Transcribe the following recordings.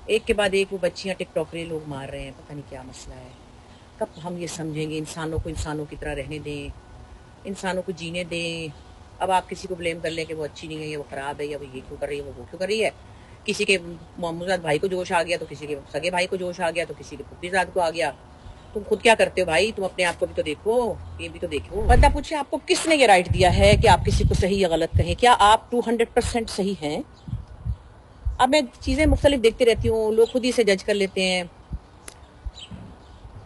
एक के बाद एक वो बच्चियां टिकटॉकरे लोग मार रहे हैं, पता नहीं क्या मसला है। कब हम ये समझेंगे इंसानों को इंसानों की तरह रहने दें, इंसानों को जीने दें। अब आप किसी को ब्लेम कर लें कि वो अच्छी नहीं है, ये वो खराब है, या वो ये क्यों कर रही है, वो क्यों कर रही है। किसी के मोहम्मद भाई को जोश आ गया तो किसी के सगे भाई को जोश आ गया तो किसी के पुप्पीजाद को आ गया। तुम खुद क्या करते हो भाई? तुम अपने आप को भी तो देखो, ये भी तो देखो। बंदा पूछे आपको किसने ये राइट दिया है कि आप किसी को सही या गलत कहें? क्या आप 200% सही हैं? अब मैं चीज़ें मुख्तलिफ देखती रहती हूँ, लोग खुद ही से जज कर लेते हैं।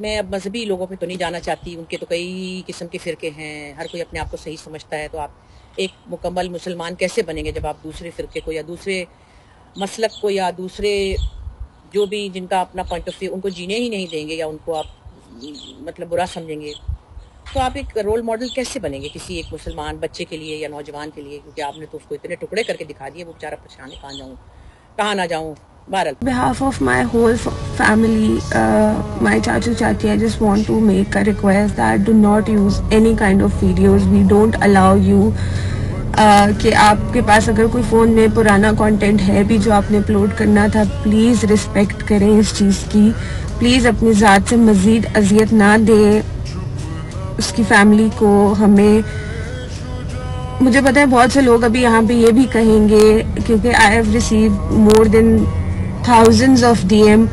मैं अब मजहबी लोगों पे तो नहीं जाना चाहती, उनके तो कई किस्म के फ़िरके हैं, हर कोई अपने आप को सही समझता है। तो आप एक मुकम्मल मुसलमान कैसे बनेंगे जब आप दूसरे फ़िरके को या दूसरे मसलक को या दूसरे जो भी जिनका अपना पॉइंट ऑफ व्यू उनको जीने ही नहीं देंगे, या उनको आप मतलब बुरा समझेंगे। तो आप एक रोल मॉडल कैसे बनेंगे किसी एक मुसलमान बच्चे के लिए या नौजवान के लिए? क्योंकि आपने तो उसको इतने टुकड़े करके दिखा दिए, वो बेचारा परेशान है, कहाँ जाऊँ कहाँ ना जाऊँ। बहरहाल, behalf of my whole family, my chachu chachi, I just want to make a request that do not use any kind of videos. We don't allow you कि आपके पास अगर कोई फ़ोन में पुराना कंटेंट है भी जो आपने अपलोड करना था, प्लीज़ रिस्पेक्ट करें इस चीज़ की। प्लीज़ अपनी ज़ात से मज़ीद अजियत ना दें उसकी फैमिली को, हमें। मुझे पता है बहुत से लोग अभी यहाँ पे ये भी कहेंगे, क्योंकि I have receive more than thousands of DM.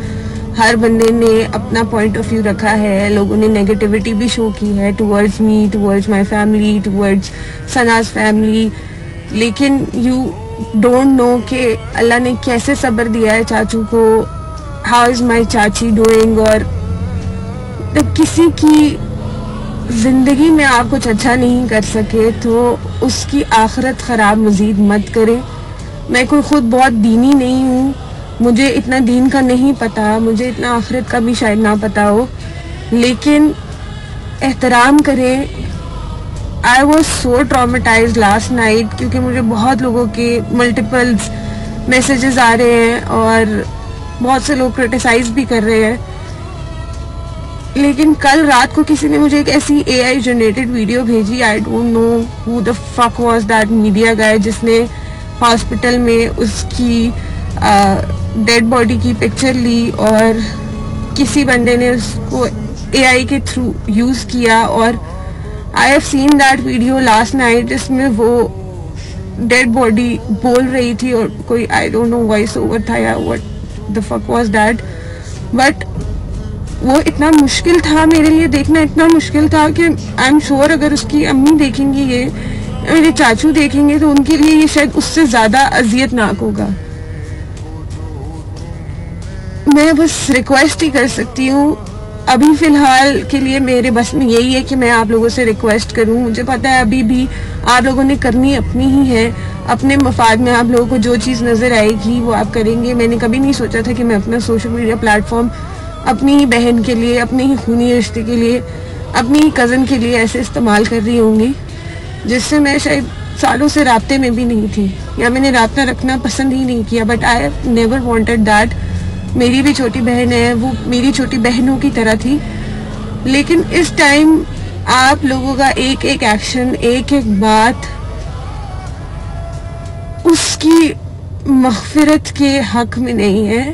हर बंदे ने अपना पॉइंट ऑफ व्यू रखा है, लोगों ने नेगेटिविटी भी शो की है towards me, towards my family, towards Sana's family. लेकिन यू डोंट नो कि अल्लाह ने कैसे सब्र दिया है चाचू को, हाउ इज़ माय चाची डूइंग। और किसी की ज़िंदगी में आप कुछ अच्छा नहीं कर सके तो उसकी आखिरत ख़राब मज़ीद मत करें। मैं कोई ख़ुद बहुत दीनी नहीं हूँ, मुझे इतना दीन का नहीं पता, मुझे इतना आखिरत का भी शायद ना पता हो, लेकिन एहतराम करें। I was so traumatised last night, क्योंकि मुझे बहुत लोगों के मल्टीपल्स मैसेजेस आ रहे हैं और बहुत से लोग क्रिटिसाइज भी कर रहे हैं। लेकिन कल रात को किसी ने मुझे एक ऐसी AI जनरेटेड वीडियो भेजी, I don't know who the fuck was that media guy, जिसने हॉस्पिटल में उसकी डेड बॉडी की पिक्चर ली और किसी बंदे ने उसको AI के थ्रू यूज़ किया। और I have seen that video last night, जिसमें वो डेड बॉडी बोल रही थी और कोई आई डोंट नो वॉइस ओवर था या what the fuck was that. But वो इतना मुश्किल था मेरे लिए देखना, इतना मुश्किल था कि आई एम श्योर अगर उसकी अम्मी देखेंगी ये, मेरे चाचू देखेंगे, तो उनके लिए ये शायद उससे ज़्यादा अजियतनाक होगा। मैं बस रिक्वेस्ट ही कर सकती हूँ अभी फ़िलहाल के लिए, मेरे बस में यही है कि मैं आप लोगों से रिक्वेस्ट करूँ। मुझे पता है अभी भी आप लोगों ने करनी अपनी ही है, अपने मफाद में आप लोगों को जो चीज़ नज़र आएगी वो आप करेंगे। मैंने कभी नहीं सोचा था कि मैं अपना सोशल मीडिया प्लेटफॉर्म अपनी ही बहन के लिए, अपने ही खूनी रिश्ते के लिए, अपनी ही कज़न के लिए ऐसे इस्तेमाल कर रही होंगी, जिससे मैं शायद सालों से राब्ते में भी नहीं थी, या मैंने राब्ता रखना पसंद ही नहीं किया। But I have never wanted that. मेरी भी छोटी बहन है, वो मेरी छोटी बहनों की तरह थी। लेकिन इस टाइम आप लोगों का एक एक एक्शन, एक एक बात उसकी मग़फ़िरत के हक में नहीं है।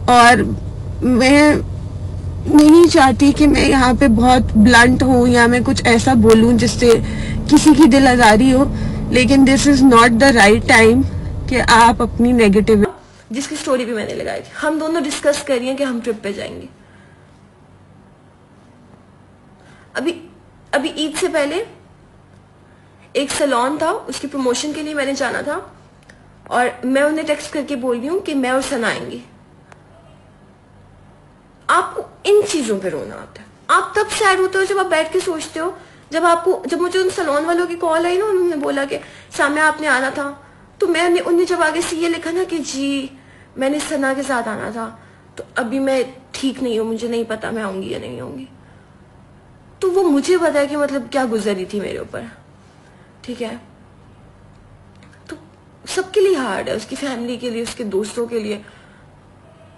और मैं नहीं चाहती कि मैं यहाँ पे बहुत ब्लंट हूँ या मैं कुछ ऐसा बोलूँ जिससे किसी की दिल आज़ारी हो, लेकिन this is not the right time कि आप अपनी नेगेटिव, जिसकी स्टोरी भी मैंने लगाई थी, हम दोनों डिस्कस करिए कि हम ट्रिप पे जाएंगे। अभी ईद से पहले एक सैलून था, उसकी प्रमोशन के लिए मैंने जाना था और मैं उन्हें टेक्स्ट करके बोल रही हूँ कि मैं और सना आएंगे। आपको इन चीजों पे रोना आता है। आप तब सैड होते हो जब आप बैठ के सोचते हो, जब मुझे उन सैलून वालों की कॉल आई ना, उन्होंने बोला कि सामने आपने आना था, तो मैंने उन्हें जब आगे से ये लिखा ना कि जी मैंने सना के साथ आना था, तो अभी मैं ठीक नहीं हूँ, मुझे नहीं पता मैं आऊंगी या नहीं आऊंगी। तो वो मुझे पता है कि मतलब क्या गुजरी थी मेरे ऊपर, ठीक है। तो सबके लिए हार्ड है, उसकी फैमिली के लिए, उसके दोस्तों के लिए,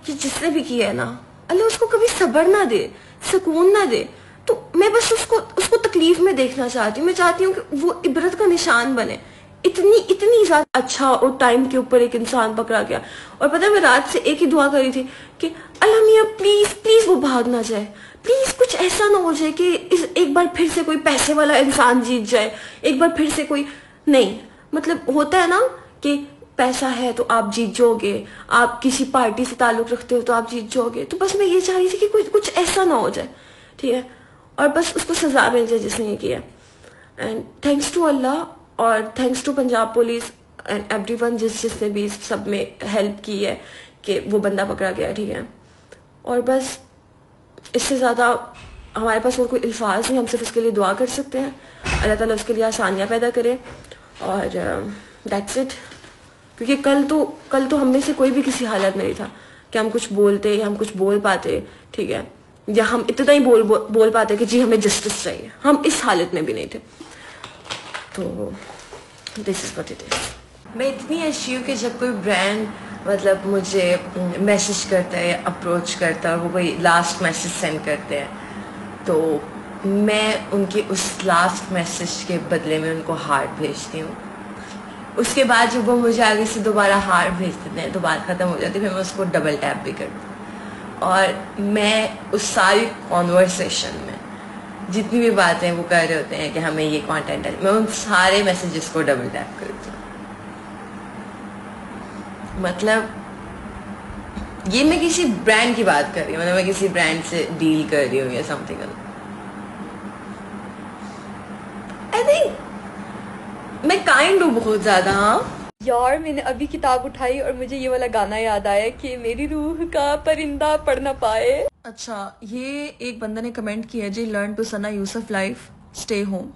कि जिसने भी किया है ना, अल्लाह उसको कभी सब्र ना दे, सुकून ना दे। तो मैं बस उसको तकलीफ में देखना चाहती हूँ। मैं चाहती हूँ कि वो इबरत का निशान बने, इतनी ज्यादा अच्छा और टाइम के ऊपर एक इंसान पकड़ा गया। और पता है मैं रात से एक ही दुआ करी थी कि अल्लाह मियां प्लीज प्लीज वो भाग ना जाए, प्लीज कुछ ऐसा ना हो जाए कि एक बार फिर से कोई पैसे वाला इंसान जीत जाए, एक बार फिर से कोई नहीं, मतलब होता है ना कि पैसा है तो आप जीत जाओगे, आप किसी पार्टी से ताल्लुक रखते हो तो आप जीत जाओगे। तो बस मैं ये चाह रही थी कि कुछ ऐसा ना हो जाए, ठीक है, और बस उसको सजा मिल जाए जिसने ये किया। एंड थैंक्स टू अल्लाह और thanks to Punjab police and everyone जिसने भी सब में हेल्प की है कि वो बंदा पकड़ा गया, ठीक है। और बस इससे ज़्यादा हमारे पास और कोई अल्फाज नहीं, हम सिर्फ उसके लिए दुआ कर सकते हैं, अल्लाह ताला उसके लिए आसानियाँ पैदा करे और दैट्स इट। क्योंकि कल तो हम में से कोई भी किसी हालत में नहीं था कि हम कुछ बोलते या हम कुछ बोल पाते, ठीक है, या हम इतना ही बोल पाते कि जी हमें जस्टिस चाहिए, हम इस हालत में भी नहीं थे। तो this is what it is. मैं इतनी अच्छी हूँ कि जब कोई ब्रांड मतलब मुझे मैसेज करता है या अप्रोच करता है और वो कोई लास्ट मैसेज सेंड करते हैं तो मैं उनके उस लास्ट मैसेज के बदले में उनको हार्ट भेजती हूँ। उसके बाद जब वो मुझे आगे से दोबारा हार्ट भेज देते हैं तो बात ख़त्म हो जाती है, फिर मैं उसको डबल टैप भी करती हूँ। और मैं उस सारी कॉन्वर्सेशन में जितनी भी बातें वो कर रहे होते हैं कि हमें ये कंटेंट है, मैं उन सारे मैसेजेस को डबल टैप करती हूँ। मतलब ये मैं किसी ब्रांड की बात कर रही हूँ, मतलब मैं किसी ब्रांड से डील कर रही हूँ या समथिंग। आई थिंक मैं काइंड हूँ बहुत ज़्यादा। हाँ यार मैंने अभी किताब उठाई और मुझे ये वाला गाना याद आया कि मेरी रूह का परिंदा पढ़ ना पाए। अच्छा, ये एक बंदा ने कमेंट किया जी, learn to Sana Yusuf life stay home.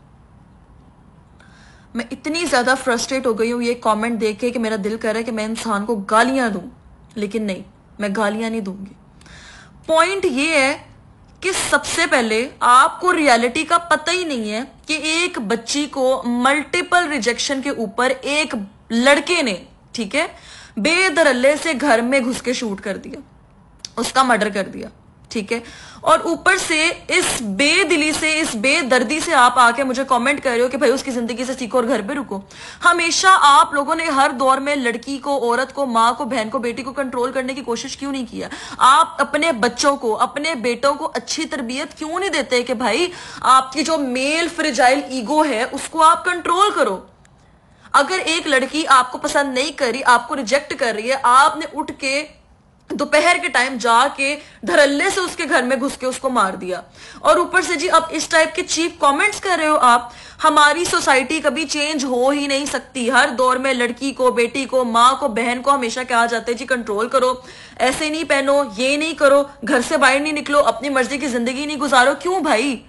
मैं इतनी ज़्यादा फ्रस्ट्रेट हो गई हूँ ये कमेंट देख के कि मेरा दिल कर रहा है कि मैं इंसान को गालियाँ दूँ, लेकिन नहीं, मैं गालियाँ नहीं दूंगी। पॉइंट ये है कि सबसे पहले आपको रियलिटी का पता ही नहीं है कि एक बच्ची को मल्टीपल रिजेक्शन के ऊपर एक लड़के ने, ठीक है, बेदरल्ले से घर में घुस के शूट कर दिया, उसका मर्डर कर दिया, ठीक है। और ऊपर से इस बेदिली से, इस बेदर्दी से आप आके मुझे कमेंट कर रहे हो कि भाई उसकी जिंदगी से सीखो और घर पे रुको। हमेशा आप लोगों ने हर दौर में लड़की को, औरत को, माँ को, बहन को, बेटी को कंट्रोल करने की कोशिश क्यों नहीं किया? आप अपने बच्चों को, अपने बेटों को अच्छी तरबियत क्यों नहीं देते कि भाई आपकी जो मेल फ्रिजाइल ईगो है उसको आप कंट्रोल करो। अगर एक लड़की आपको पसंद नहीं कर रही, आपको रिजेक्ट कर रही है, आपने उठ के दोपहर के टाइम जाके धड़ल्ले से उसके घर में घुस के उसको मार दिया। और ऊपर से जी अब इस टाइप के चीप कमेंट्स कर रहे हो आप। हमारी सोसाइटी कभी चेंज हो ही नहीं सकती। हर दौर में लड़की को, बेटी को, माँ को, बहन को हमेशा कहा जाता है जी कंट्रोल करो, ऐसे नहीं पहनो, ये नहीं करो, घर से बाहर नहीं निकलो, अपनी मर्जी की जिंदगी नहीं गुजारो। क्यों भाई?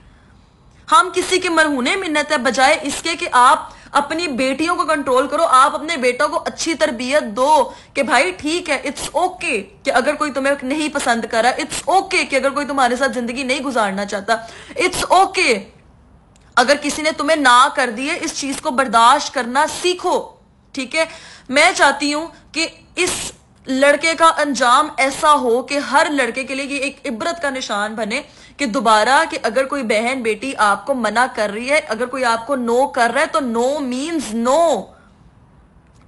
हम किसी के मरहूने मिन्नत है, बजाय इसके कि आप अपनी बेटियों को कंट्रोल करो, आप अपने बेटों को अच्छी तरबियत दो कि भाई ठीक है, इट्स ओके कि अगर कोई तुम्हें नहीं पसंद कर रहा, इट्स ओके कि अगर कोई तुम्हारे साथ जिंदगी नहीं गुजारना चाहता, इट्स ओके अगर किसी ने तुम्हें ना कर दी है, इस चीज को बर्दाश्त करना सीखो, ठीक है। मैं चाहती हूं कि इस लड़के का अंजाम ऐसा हो कि हर लड़के के लिए ये एक इबरत का निशान बने कि दोबारा कि अगर कोई बहन बेटी आपको मना कर रही है, अगर कोई आपको नो कर रहा है तो नो मीन्स नो,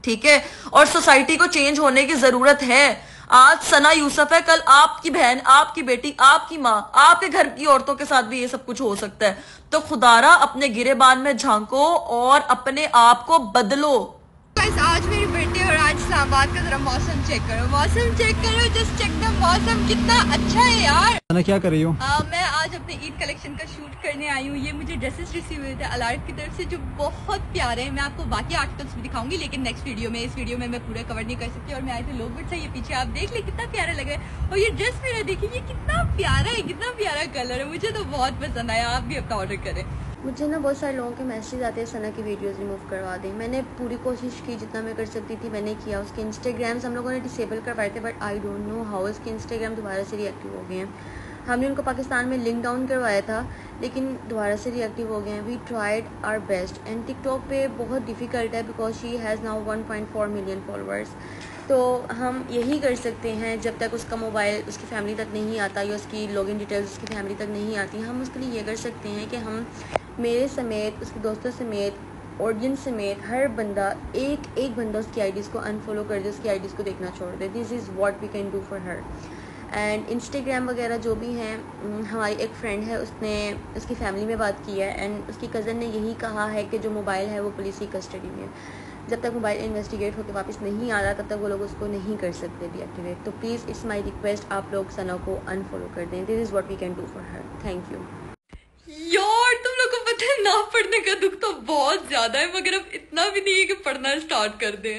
ठीक है। और सोसाइटी को चेंज होने की जरूरत है। आज सना यूसुफ है, कल आपकी बहन, आपकी बेटी, आपकी माँ, आपके घर की औरतों के साथ भी ये सब कुछ हो सकता है। तो खुदारा अपने गिरेबान में झांको और अपने आप को बदलो। आज मेरी बर्थडे और आज इस्लामाबाद का जरा मौसम चेक करो, मौसम चेक करो, जस्ट चेक द मौसम कितना अच्छा है यार। क्या कर रही हो? मैं आज अपने ईद कलेक्शन का शूट करने आई हूँ। ये मुझे ड्रेसेस रिसीव हुए थे अलार्ट की तरफ से जो बहुत प्यारे हैं। मैं आपको बाकी आर्टिकल्स भी दिखाऊंगी लेकिन नेक्स्ट वीडियो में। इस वीडियो में मैं पूरा कवर नहीं कर सकती। और मैं आई थी लोगबट से, ये पीछे आप देख ले कितना प्यारा लग रहा है। और ये ड्रेस मेरा देखिए, ये कितना प्यारा है, कितना प्यारा कलर है, मुझे तो बहुत पसंद आया। आप भी अपना ऑर्डर करें। मुझे ना बहुत सारे लोगों के मैसेज आते हैं सना की वीडियोस रिमूव करवा दें। मैंने पूरी कोशिश की, जितना मैं कर सकती थी मैंने किया। उसके इंस्टाग्राम्स हम लोगों ने डिसेबल करवाए थे, but I don't know how उसके इंस्टाग्राम दोबारा से रिएक्टिव हो गए हैं। हमने उनको पाकिस्तान में लिंक डाउन करवाया था लेकिन दोबारा से रिएक्टिव हो गए हैं। We tried our best and TikTok पे बहुत डिफ़िकल्ट है because she has now 1.4 million followers. तो हम यही कर सकते हैं, जब तक उसका मोबाइल उसकी फैमिली तक नहीं आता या उसकी लॉगिन डिटेल्स उसकी फैमिली तक नहीं आती, हम उसके लिए ये कर सकते हैं कि हम मेरे समेत, उसके दोस्तों समेत ऑडियंस समेत हर बंदा एक बंदा उसकी आईडीज़ को अनफॉलो कर दे, उसकी आईडीज़ को देखना छोड़ दे. This is what we can do for her. And Instagram वगैरह जो भी हैं, हमारी एक फ्रेंड है, उसने उसकी फैमिली में बात की है एंड उसकी कज़न ने यही कहा है कि जो मोबाइल है वो पुलिस की कस्टडी में है. जब तक मोबाइल इन्वेस्टिगेट होकर वापस नहीं आ रहा तब तक वो लोग उसको नहीं कर सकते डीएक्टिवेट. तो प्लीज़ इट्स माई रिक्वेस्ट, आप लोग सना को अनफॉलो कर दें. This is what we can do for her. Thank you. यार तुम लोग को पता है ना, पढ़ने का दुख तो बहुत ज्यादा है, मगर अब इतना भी नहीं है कि पढ़ना स्टार्ट कर दें.